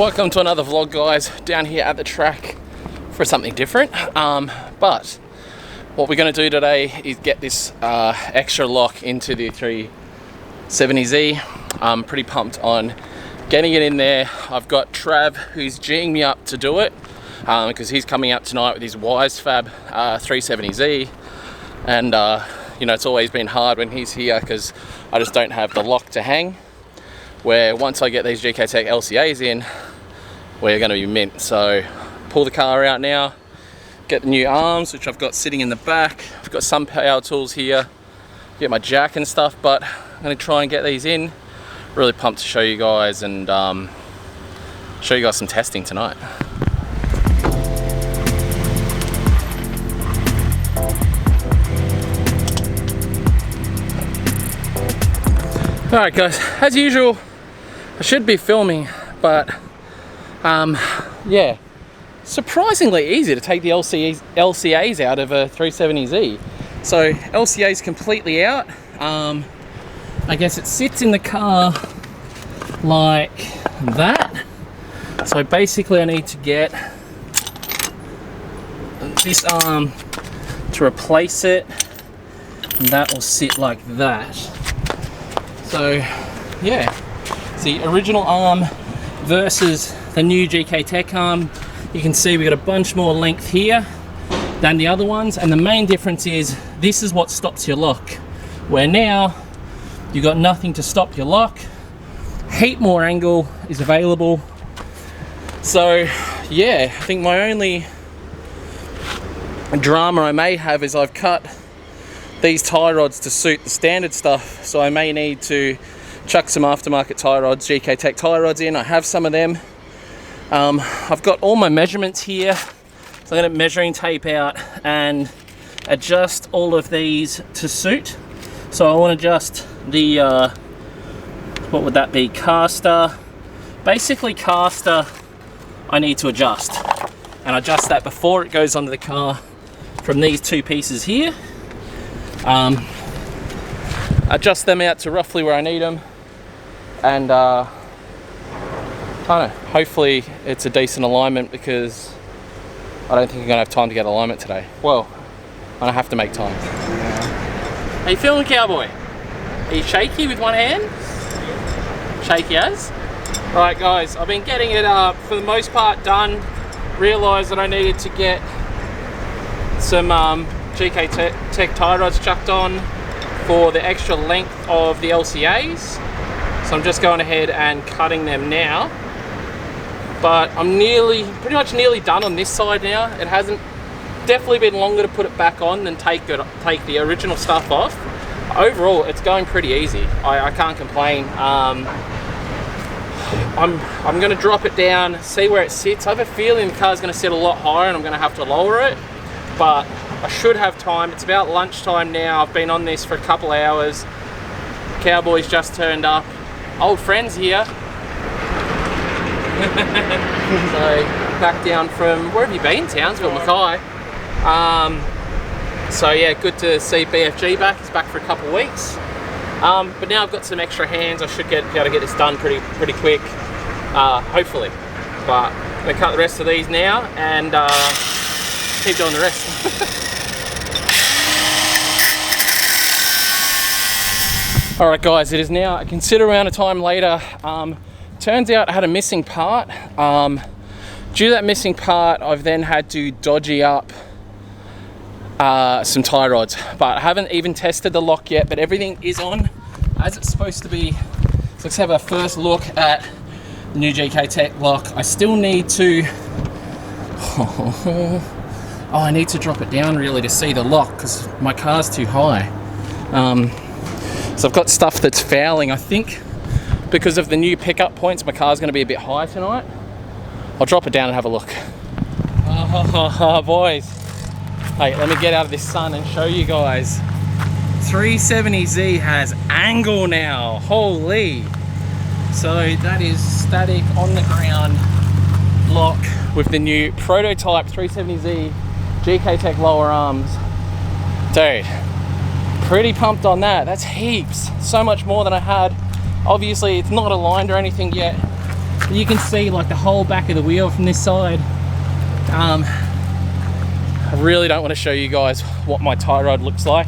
Welcome to another vlog, guys, down here at the track for something different. But what we're going to do today is get this extra lock into the 370Z. I'm pretty pumped on getting it in there. I've got Trav who's G'ing me up to do it because he's coming out tonight with his Wisefab 370Z, and you know, it's always been hard when he's here because I just don't have the lock to hang. Where once I get these GK Tech LCAs in, we're going to be mint. So pull the car out now, get the new arms, which I've got sitting in the back. I've got some power tools here, get my jack and stuff, but I'm going to try and get these in. Really pumped to show you guys and show you guys some testing tonight. Alright guys, as usual, I should be filming, but yeah, surprisingly easy to take the LCAs out of a 370Z. So LCA is completely out. I guess it sits in the car like that. So basically I need to get this arm to replace it, and that will sit like that. So yeah, it's the original arm versus the new GK Tech arm. You can see we got a bunch more length here than the other ones, and the main difference is this is what stops your lock, where now you've got nothing to stop your lock. Heap more angle is available. So yeah, I think my only drama I may have is I've cut these tie rods to suit the standard stuff, so I may need to chuck some aftermarket tie rods, GK Tech tie rods in. I have some of them. I've got all my measurements here, so I'm going to measuring tape out and adjust all of these to suit. So I want to adjust the what would that be, caster, basically caster I need to adjust, and adjust that before it goes onto the car from these two pieces here. Adjust them out to roughly where I need them, and I don't know, hopefully it's a decent alignment, because I don't think I'm gonna have time to get alignment today. Well, I have to make time. How you feeling, cowboy? Are you shaky with one hand? Shaky as? Alright guys, I've been getting it for the most part done. Realised that I needed to get some GK Tech tie rods chucked on for the extra length of the LCAs. So I'm just going ahead and cutting them now. But I'm pretty much nearly done on this side now. It hasn't definitely been longer to put it back on than take the original stuff off. Overall, it's going pretty easy. I can't complain. I'm going to drop it down, see where it sits. I have a feeling the car's going to sit a lot higher and I'm going to have to lower it, but I should have time. It's about lunchtime now. I've been on this for a couple hours. Cowboys just turned up. Old friends here. So back down from, where have you been, Townsville, Mackay. So yeah, good to see BFG back. He's back for a couple of weeks. But now I've got some extra hands. I should be able to get this done pretty quick, hopefully. But I'm gonna cut the rest of these now and keep doing the rest. Alright guys, it is now a considerable amount of time later. Turns out I had a missing part. Due to that missing part, I've then had to dodgy up some tie rods, but I haven't even tested the lock yet, but everything is on as it's supposed to be. So let's have a first look at the new GK Tech lock. I still need to I need to drop it down really to see the lock because my car's too high. So I've got stuff that's fouling. I think because of the new pickup points, my car's going to be a bit high tonight. I'll drop it down and have a look. Oh, boys. Hey, let me get out of this sun and show you guys. 370Z has angle now. Holy. So that is static on the ground lock with the new prototype 370Z GK Tech lower arms. Dude, pretty pumped on that. That's heaps. So much more than I had. Obviously it's not aligned or anything yet. You can see like the whole back of the wheel from this side. I really don't want to show you guys what my tie rod looks like.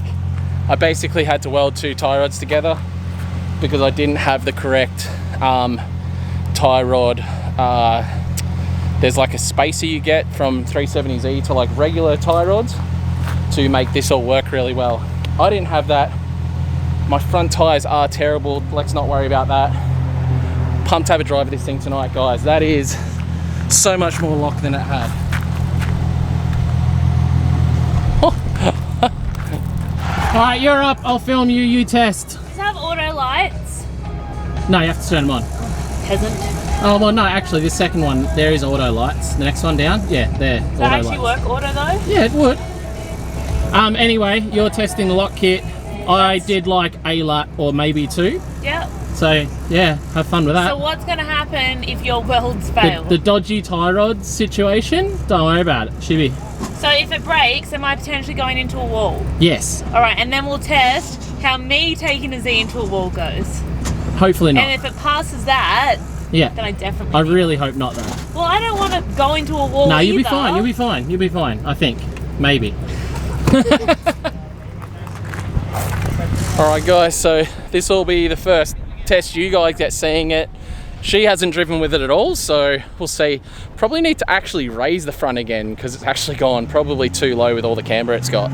I basically had to weld 2 tie rods together because I didn't have the correct tie rod. There's like a spacer you get from 370Z to like regular tie rods to make this all work really well. I didn't have that. My front tires are terrible. Let's not worry about that. Pumped to have a drive of this thing tonight, guys. That is so much more lock than it had. All right, you're up. I'll film you. You test. Does it have auto lights? No, you have to turn them on. Peasant. Oh, well, no, actually, this second one, there is auto lights. The next one down, yeah, there. Does that actually work auto though? Yeah, it would. Anyway, you're testing the lock kit. I did like a lap or maybe 2. Yep. So, yeah, have fun with that. So what's going to happen if your welds fail? The dodgy tie rod situation, don't worry about it. Should be. So if it breaks, am I potentially going into a wall? Yes. All right, and then we'll test how me taking a Z into a wall goes. Hopefully not. And if it passes that, yeah, then I definitely. I really hope not, though. Well, I don't want to go into a wall. No, you'll either. be fine. You'll be fine. You'll be fine. I think, maybe. All right, guys. So this will be the first test you guys get seeing it. She hasn't driven with it at all, so we'll see. Probably need to actually raise the front again because it's actually gone probably too low with all the camber it's got.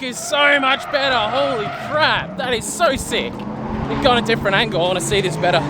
Is so much better. Holy crap, that is so sick. We've got a different angle. I want to see this better.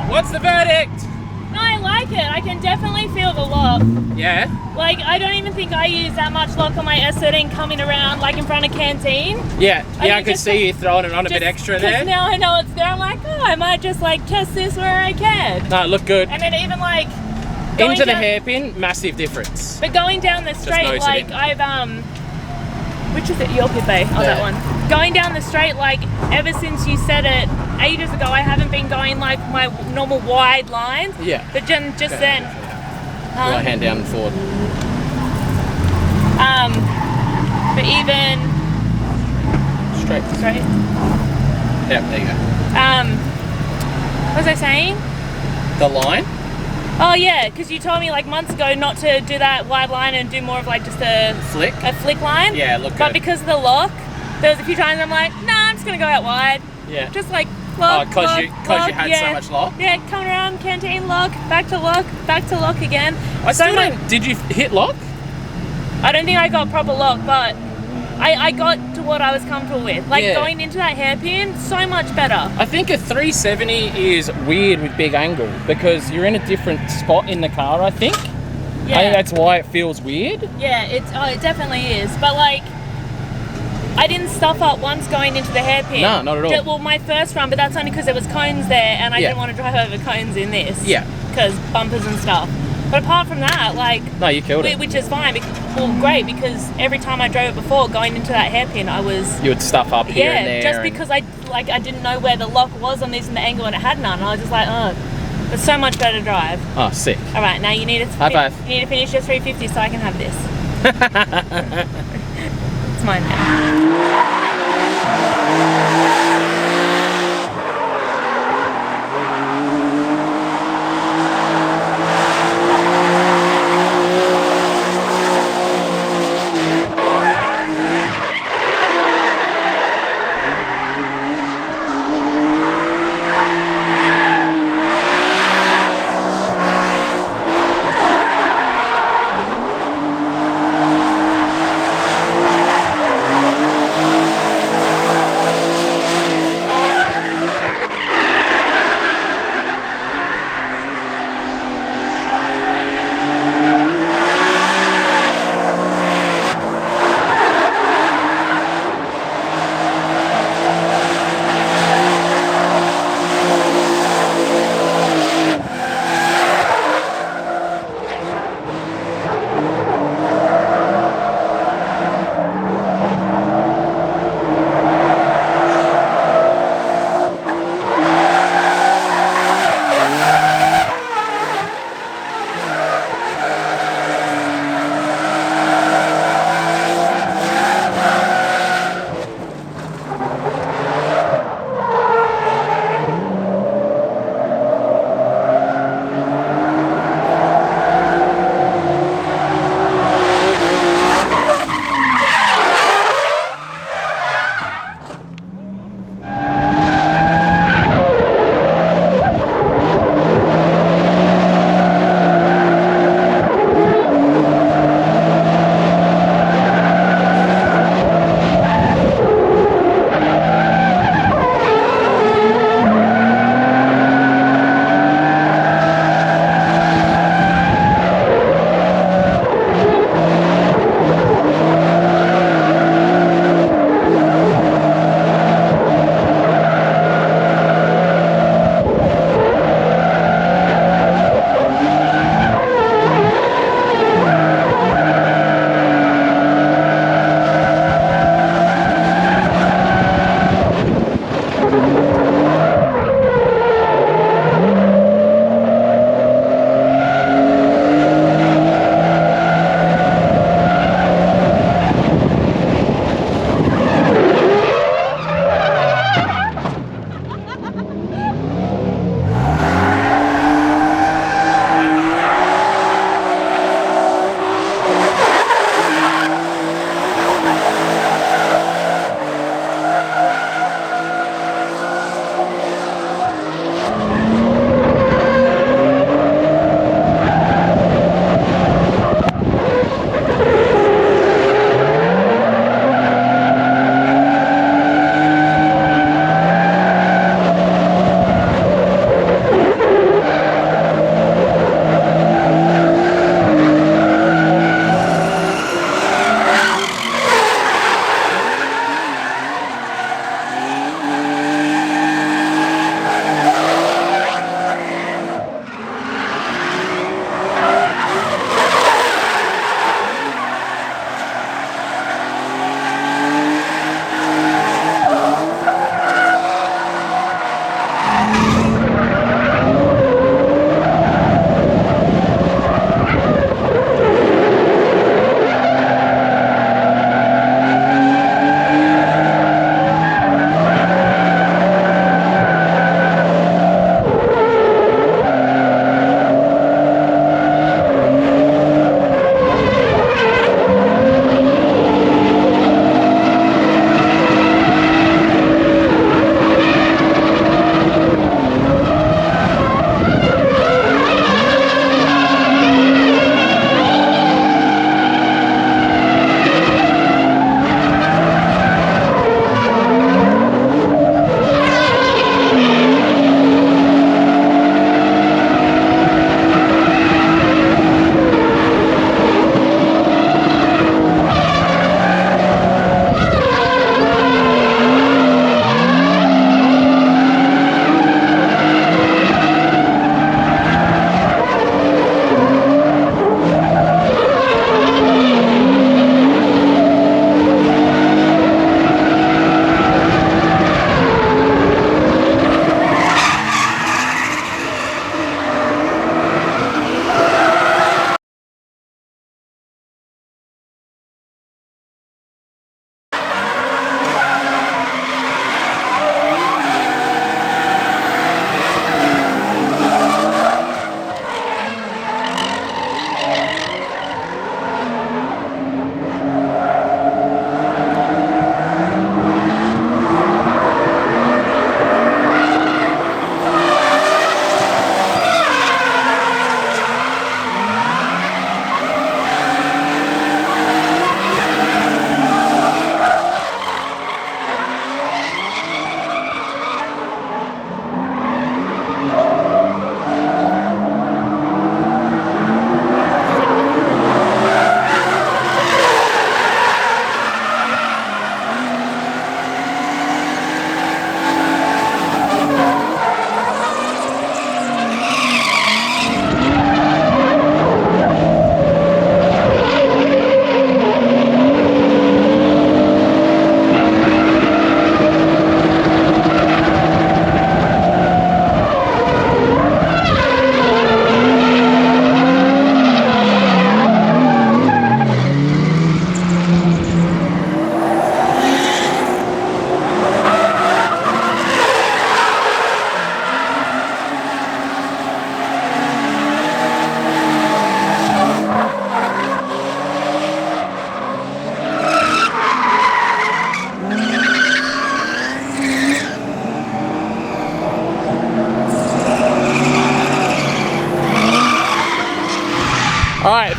What's the verdict? No, I like it. I can definitely feel the lock. lock. Yeah. Like, I don't even think I use that much lock on my S13 coming around, like, in front of canteen. Yeah, I think could just see you throwing it on a bit Just extra 'cause there. now I know it's there, I'm like, oh, I might just, like, test this where I can. No, it looked good. And then even, like, going Into the down- hairpin, massive difference. But going down the straight, nose it like, in. I've, which is it? Your pit bay? Oh, that Yeah. one. Going down the straight, like, ever since you said it ages ago, I haven't been going, like, my normal wide lines. Yeah. But just Okay. then. Put my hand down and forward. But even Straight. straight. Yep, there you go. What was I saying? The line? Oh yeah, because you told me like months ago not to do that wide line and do more of like just a Flick? flick line. Yeah, it looked But good. because of the lock, there was a few times I'm like, nah, I'm just gonna go out wide. Yeah. Just like lock, because lock, you lock, had yeah. so much lock? Yeah, coming around canteen lock, back to lock again. I So still much- don't. Did you hit lock? I don't think I got proper lock, but I got to what I was comfortable with. Like Yeah. going into that hairpin, so much better. I think a 370 is weird with big angle because you're in a different spot in the car, I think. I think that's why it feels weird. Yeah, it definitely is. But like, I didn't stuff up once going into the hairpin. No, not at all. Well, my first run, but that's only because there was cones there, and I Yeah. didn't want to drive over cones in this. Yeah. Because bumpers and stuff. But apart from that, like, No, you killed it. which is fine. Well, great, because every time I drove it before, going into that hairpin, I was. You would stuff up here and there. Just because I didn't know where the lock was on this and the angle, and it had none. I was just like, oh, it's so much better to drive. Oh, sick. All right, now you need to High five. You need to finish your 350 so I can have this. It's mine now.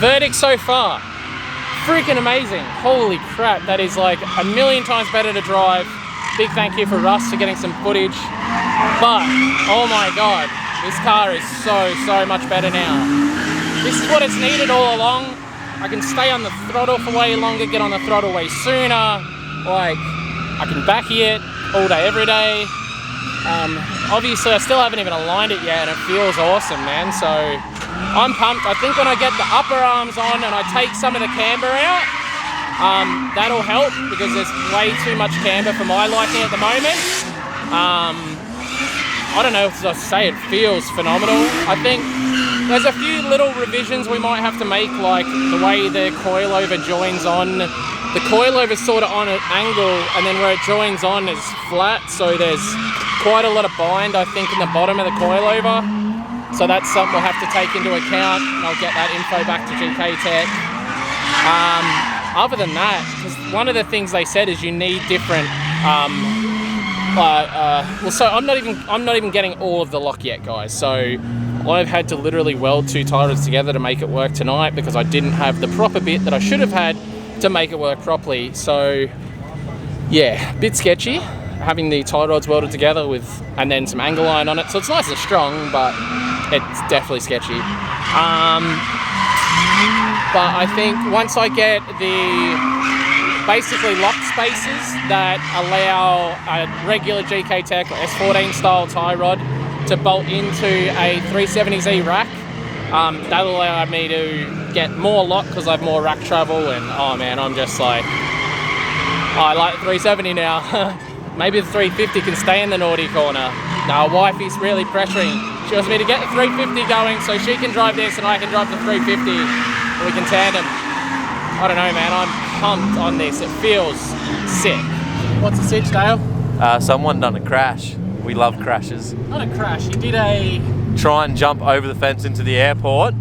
verdict so far, freaking amazing. Holy crap, that is like a million times better to drive. Big thank you for Russ for getting some footage. But, oh my God, this car is so much better now. This is what it's needed all along. I can stay on the throttle for way longer, get on the throttle way sooner. Like, I can backy it all day, every day. Obviously, I still haven't even aligned it yet, and it feels awesome, man. So, I'm pumped. I think when I get the upper arms on and I take some of the camber out, that'll help because there's way too much camber for my liking at the moment. I don't know if I say it feels phenomenal. I think there's a few little revisions we might have to make, like the way the coilover joins on. The coilover's sort of on an angle, and then where it joins on is flat, so there's quite a lot of bind, I think, in the bottom of the coilover. So that's something we'll have to take into account, and I'll get that info back to GK Tech. Other than that, because one of the things they said is you need different. So I'm not even getting all of the lock yet, guys. So I've had to literally weld 2 tie rods together to make it work tonight because I didn't have the proper bit that I should have had to make it work properly. So yeah, bit sketchy having the tie rods welded together with, and then some angle iron on it. So it's nice and strong, but it's definitely sketchy. But I think once I get the basically lock spaces that allow a regular GK Tech or S14 style tie rod to bolt into a 370Z rack, that'll allow me to get more lock because I have more rack travel, and oh man, I'm just like, I like the 370 now. Maybe the 350 can stay in the naughty corner. Now, wifey's really pressuring. She wants me to get the 350 going so she can drive this and I can drive the 350. We can tandem. I don't know, man. I'm pumped on this. It feels sick. What's the sitch, Dale? Someone done a crash. We love crashes. Not a crash. He did a... Try and jump over the fence into the airport.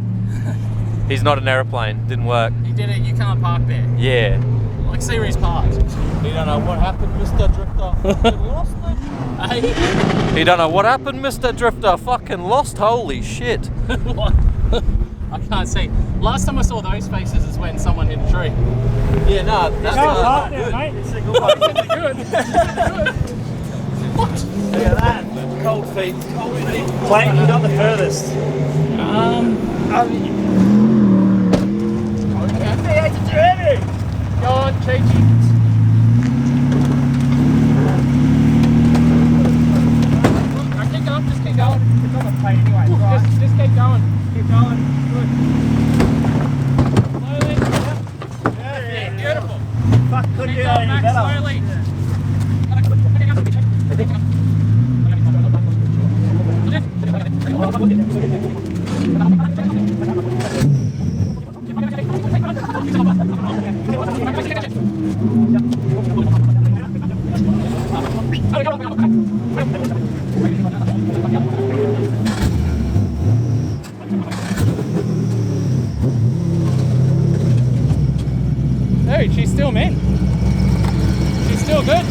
He's not an aeroplane. Didn't work. He did it. You can't park there. Yeah. Like series parked. You don't know what happened, Mr. Drifter. You lost it. He don't know what happened, Mr. Drifter. Fucking lost. Holy shit. What? I can't see. Last time I saw those faces is when someone hit a tree. Yeah, no, that's Park there, mate. It's a good one. Good. What? Look at that. Cold feet. Cold feet. Plank, you got the furthest. Go on, Cheechy. Keep going, just keep going. It's on the plate anyway. Right. Just keep going. Keep going. Good. Slowly. Yeah. Beautiful. Fuck, couldn't do Keep that going any back better. slowly. Dude, she's still mint. She's still good.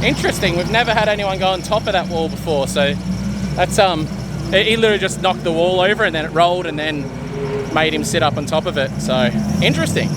Interesting, we've never had anyone go on top of that wall before, so that's he literally just knocked the wall over and then it rolled and then made him sit up on top of it, so interesting.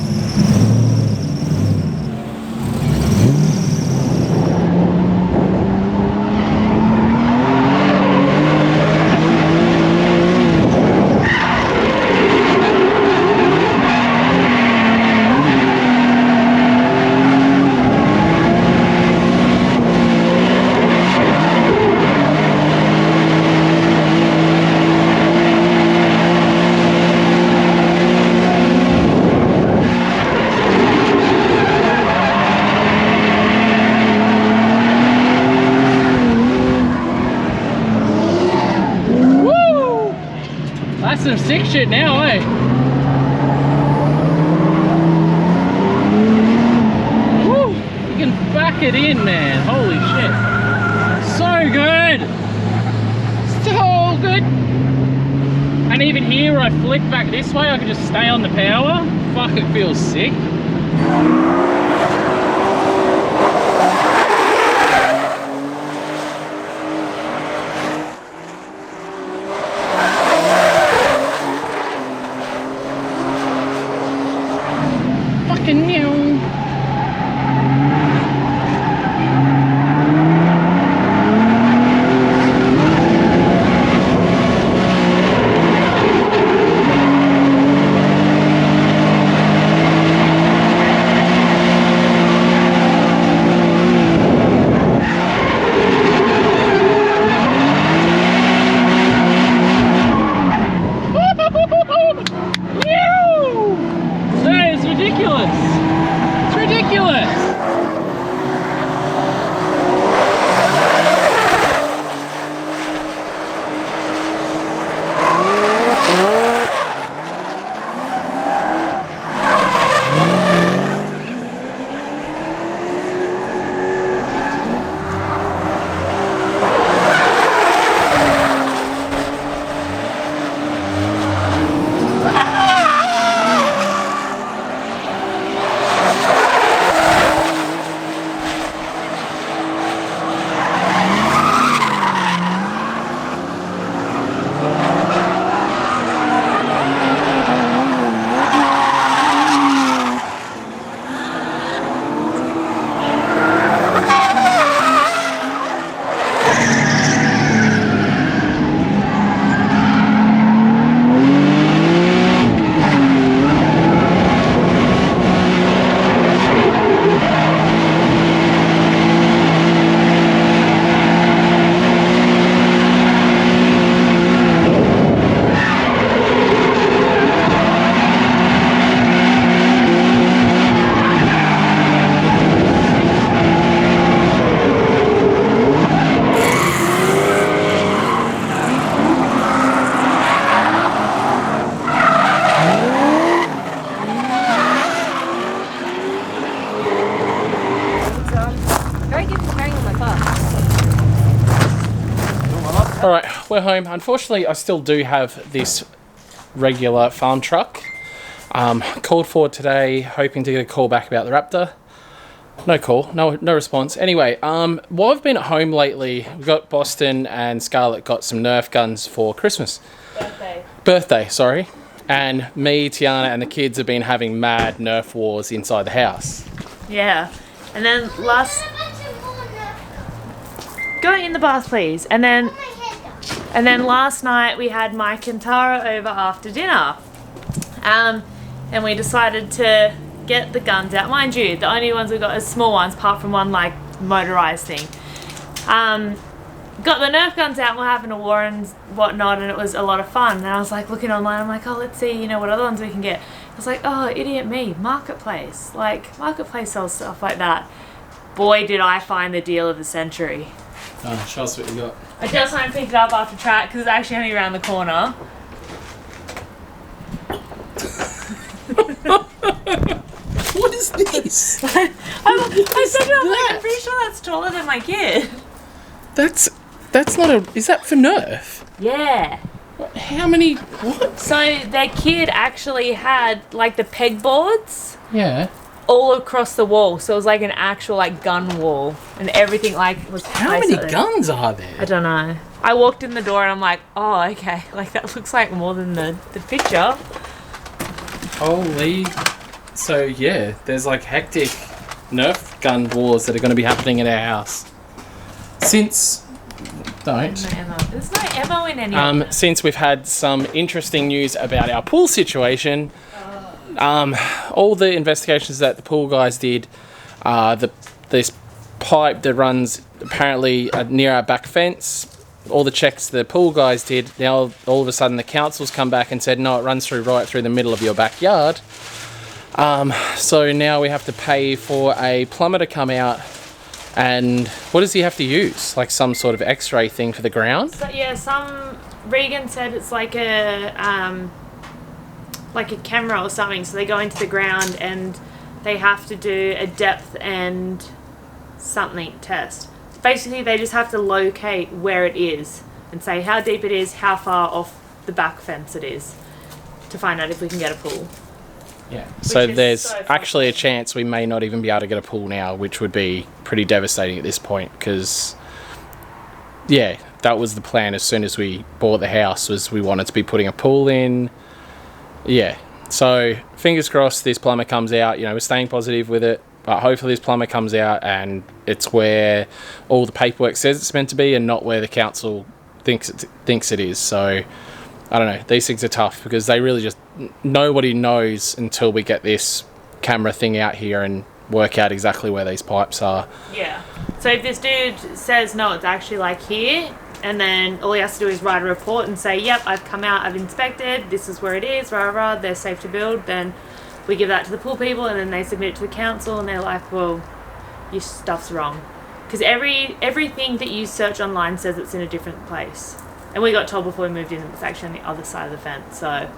That's some sick shit now, eh? Woo! You can back it in, man. Holy shit. So good! So good! And even here where I flick back this way, I can just stay on the power. Fuck, it feels sick. we're home. Unfortunately, I still do have this regular farm truck. Called for today, hoping to get a call back about the Raptor. No call, no response. Anyway, while I've been at home lately, we've got Boston and Scarlett got some Nerf guns for Christmas. Birthday, sorry. And me, Tiana, and the kids have been having mad Nerf wars inside the house. Yeah. And then go in the bath, please. And then last night we had Mike and Tara over after dinner. And we decided to get the guns out. Mind you, the only ones we got are small ones, apart from one like motorized thing. Got the Nerf guns out, we're having a war and whatnot, and it was a lot of fun. And I was like looking online, I'm like, oh, let's see, what other ones we can get. I was like, oh, idiot me, Marketplace. Like, Marketplace sells stuff like that. Boy, did I find the deal of the century. Oh, show us what you got. I just went and picked it up after track because it's actually only around the corner. What is this? I said to him, I'm pretty sure that's taller than my kid. That's not a... Is that for Nerf? Yeah. How many... What? So their kid actually had like the pegboards Yeah. all across the wall. So it was like an actual like gun wall and everything like was How placed many on it. guns are there? I don't know. I walked in the door and I'm like, oh, okay. Like that looks like more than the picture. Holy... So yeah, there's like hectic Nerf gun wars that are going to be happening at our house. Since... Don't. No ammo. There's no ammo in any of them. Since we've had some interesting news about our pool situation, all the investigations that the pool guys did, this pipe that runs apparently near our back fence, all the checks the pool guys did, now all of a sudden the council's come back and said, no, it runs right through the middle of your backyard. So now we have to pay for a plumber to come out. And what does he have to use? Like some sort of x-ray thing for the ground? So, yeah, Regan said it's like a camera or something. So they go into the ground and they have to do a depth and something test. Basically, they just have to locate where it is and say how deep it is, how far off the back fence it is to find out if we can get a pool. Yeah. So there's so actually a chance we may not even be able to get a pool now, which would be pretty devastating at this point because, yeah, that was the plan as soon as we bought the house was we wanted to be putting a pool in. Yeah. So fingers crossed this plumber comes out. We're staying positive with it, but hopefully this plumber comes out and it's where all the paperwork says it's meant to be and not where the council thinks it is. So I don't know. These things are tough because they really just... Nobody knows until we get this camera thing out here and work out exactly where these pipes are. Yeah. So if this dude says, no, it's actually like here, and then all he has to do is write a report and say, yep, I've come out, I've inspected, this is where it is, rah, rah, they're safe to build, then we give that to the pool people and then they submit it to the council and they're like, well, your stuff's wrong. Because everything that you search online says it's in a different place. And we got told before we moved in it was actually on the other side of the fence, so...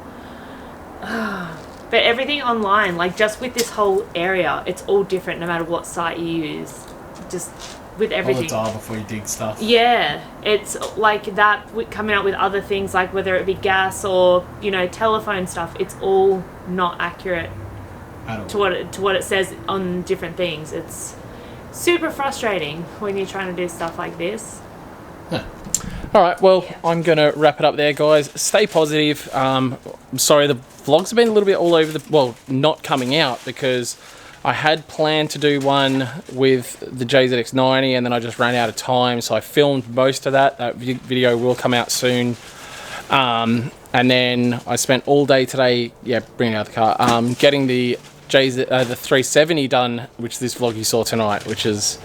But everything online, like just with this whole area, it's all different no matter what site you use. Just with everything. dial before you dig stuff. Yeah, it's like that coming up with other things like whether it be gas or, telephone stuff, it's all not accurate to what it says on different things. It's super frustrating when you're trying to do stuff like this. Huh. All right, well, yeah. I'm going to wrap it up there, guys. Stay positive. I'm sorry, the vlogs have been a little bit all over not coming out because I had planned to do one with the JZX90 and then I just ran out of time, so I filmed most of that. That video will come out soon. And then I spent all day today, bringing out the car, getting the 370 done, which is this vlog you saw tonight, which is...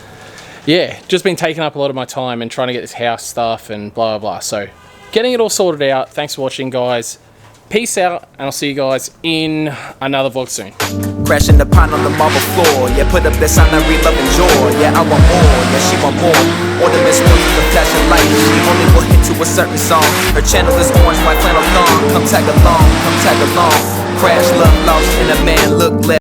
Yeah, just been taking up a lot of my time and trying to get this house stuff and blah, blah, blah. So, getting it all sorted out. Thanks for watching, guys. Peace out, and I'll see you guys in another vlog soon. Crashing the pine on the marble floor. Yeah, put up that sign I read love and joy. Yeah, I want more. Yeah, she want more. Ornaments with the flashing light. She only will hit to a certain song. Her channel is orange like flannel thong. Come tag along, come tag along. Crash, love, lost, and a man look left.